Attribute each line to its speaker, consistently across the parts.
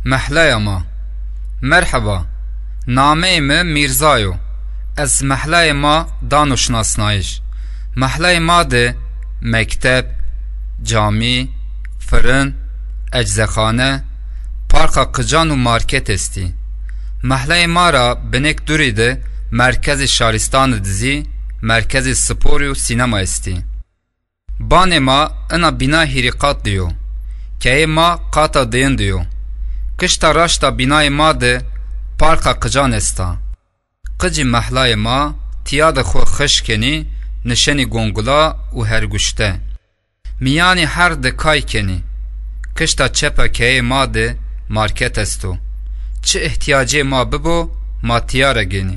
Speaker 1: محلaya ma. Merhaba. Name me Mirzayo. Ez mehlaya ma danuşnasnayiş. Mehlaya ma de mektep, cami, fırın, eczexane, parka kıcan u market esti. Mehlaya ma ra binek duri de merkezi şaristanı dizi, merkezi spor u sinema esti. Bane ma ina bina hirikat diyor. Keye ma kata deyin diyor. Kışta raşta binayı ma de parka kıcan esta. Kıcı mehlaya ma tiyada xo xışkeni nişeni gongula u herguşte. Miyani her de kaykeni. Kışta çepa keye ma de market esto. Çi ihtiyacı ma bibo ma tiyara geni.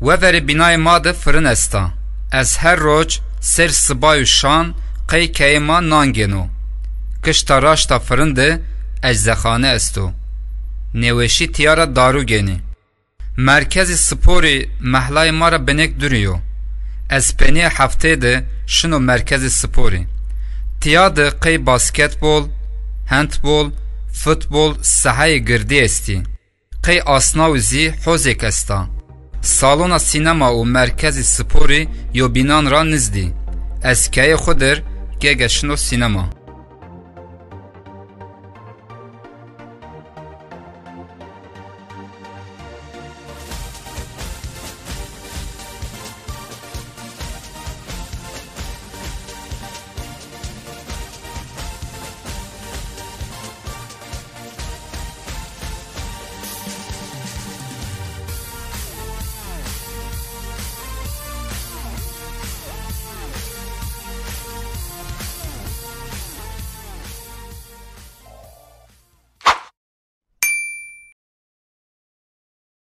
Speaker 1: Veveri binayı ma de fırın esta. Ez her roç ser sıbayu şan kay keye ma nan geno. Kışta raşta fırın de eczexane esto. Neveşi tiyara daru geni. Merkezi spori mehlay mara benek duruyor. Ez peniye hafte de şunu merkezi spori. Tiyada kay basketbol, handbol, futbol sahayı girdi esti. Kay asnavzi hozek esta. Salona sinema u merkezi spori yo binan ra nizdi. Ez kaya khudir gege şunu sinema.